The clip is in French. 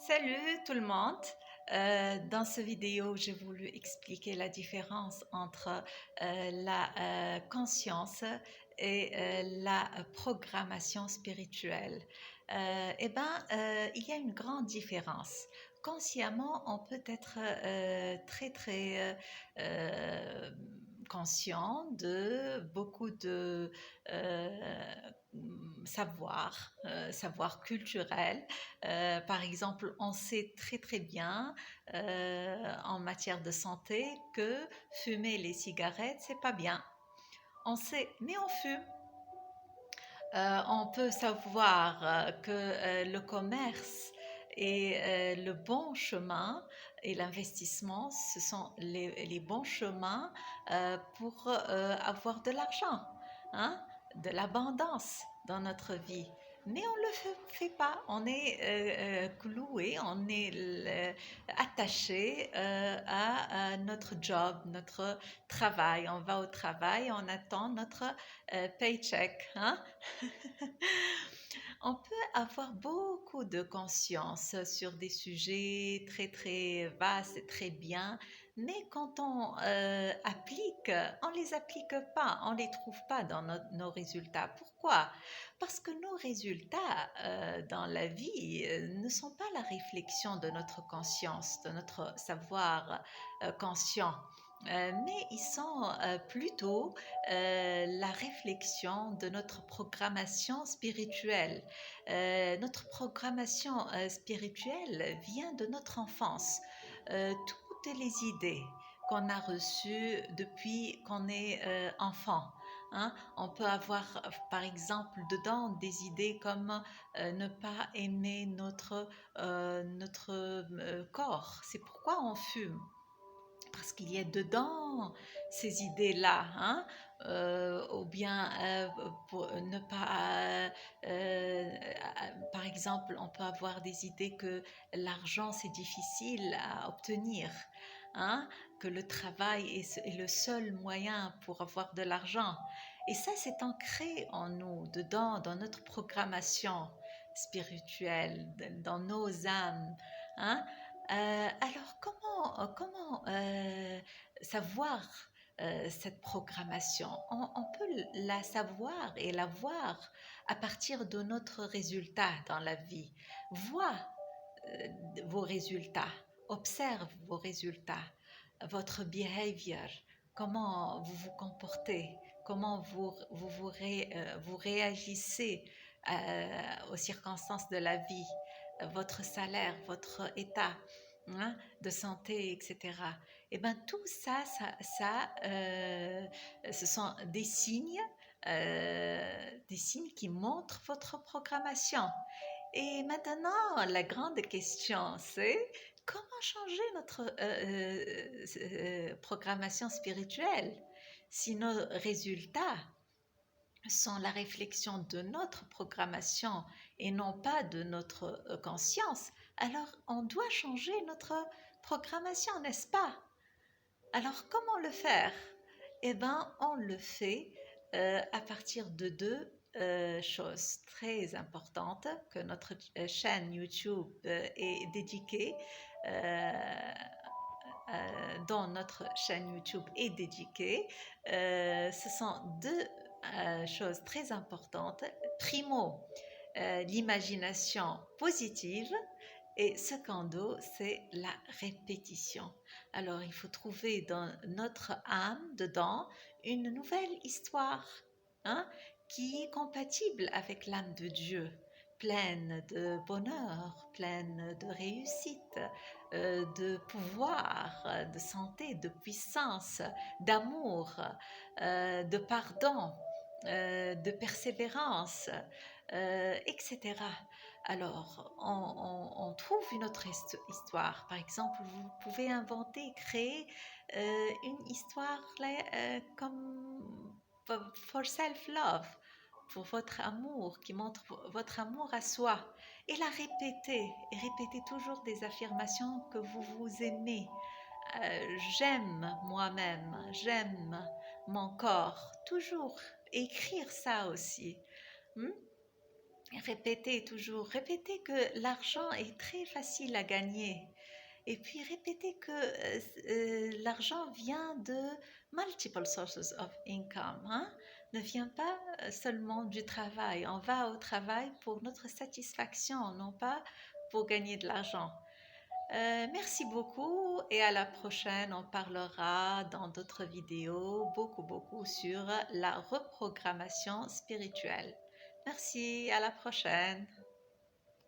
Salut tout le monde. Dans cette vidéo, j'ai voulu expliquer la différence entre la conscience et la programmation spirituelle. Il y a une grande différence. Consciemment, on peut être très euh, conscient de beaucoup de euh, savoir culturel. Par exemple, on sait très bien en matière de santé que fumer les cigarettes, c'est pas bien. On sait, mais on fume. On peut savoir que le commerce est le bon chemin et l'investissement, ce sont les bons chemins pour avoir de l'argent, hein, de l'abondance dans notre vie. Mais on ne le fait pas, on est cloué, on est attaché à notre job, notre travail. On va au travail, on attend notre paycheck, hein? On peut avoir beaucoup de conscience sur des sujets très vastes et très bien, mais quand on applique, on les applique pas, on les trouve pas dans nos résultats. Pourquoi? Parce que nos résultats dans la vie ne sont pas la réflexion de notre conscience, de notre savoir conscient. Mais ils sont plutôt la réflexion de notre programmation spirituelle. Notre programmation spirituelle vient de notre enfance. Toutes les idées qu'on a reçues depuis qu'on est enfant. Hein, on peut avoir, par exemple, dedans des idées comme ne pas aimer notre corps. C'est pourquoi on fume parce qu'il y a dedans ces idées-là, hein, ou bien pour ne pas, par exemple, on peut avoir des idées que l'argent c'est difficile à obtenir, hein, que le travail est le seul moyen pour avoir de l'argent. Et ça, c'est ancré en nous, dedans, dans notre programmation spirituelle, dans nos âmes, hein. Alors, comment savoir cette programmation? On peut la savoir et la voir à partir de notre résultat dans la vie. Vois euh, vos résultats, observe vos résultats, votre behavior, comment vous vous comportez, comment vous réagissez aux circonstances de la vie, votre salaire, votre état, hein, de santé, etc. Et bien tout ça, ce sont des signes qui montrent votre programmation. Et maintenant, la grande question, c'est comment changer notre programmation spirituelle si nos résultats sont la réflexion de notre programmation et non pas de notre conscience, alors on doit changer notre programmation, n'est-ce pas? Alors comment le faire? Eh bien, on le fait à partir de deux choses très importantes que notre chaîne YouTube est dédiée, euh, dont notre chaîne YouTube est dédiée. Ce sont deux choses très importantes. Primo, l'imagination positive et secondo, c'est la répétition. Alors, il faut trouver dans notre âme, dedans, une nouvelle histoire, hein, qui est compatible avec l'âme de Dieu, pleine de bonheur, pleine de réussite, de pouvoir, de santé, de puissance, d'amour, de pardon, de persévérance, etc. Alors, on trouve une autre histoire. Par exemple, vous pouvez inventer, créer une histoire comme for self-love, pour votre amour, qui montre votre amour à soi. Et la répéter, et répéter toujours des affirmations que vous vous aimez. J'aime moi-même, j'aime mon corps, toujours écrire ça aussi. Hmm? Répétez toujours, répétez que l'argent est très facile à gagner. Et puis répétez que l'argent vient de multiple sources of income, hein? Ne vient pas seulement du travail. On va au travail pour notre satisfaction, non pas pour gagner de l'argent. Merci beaucoup et à la prochaine. On parlera dans d'autres vidéos beaucoup sur la reprogrammation spirituelle. Merci, à la prochaine.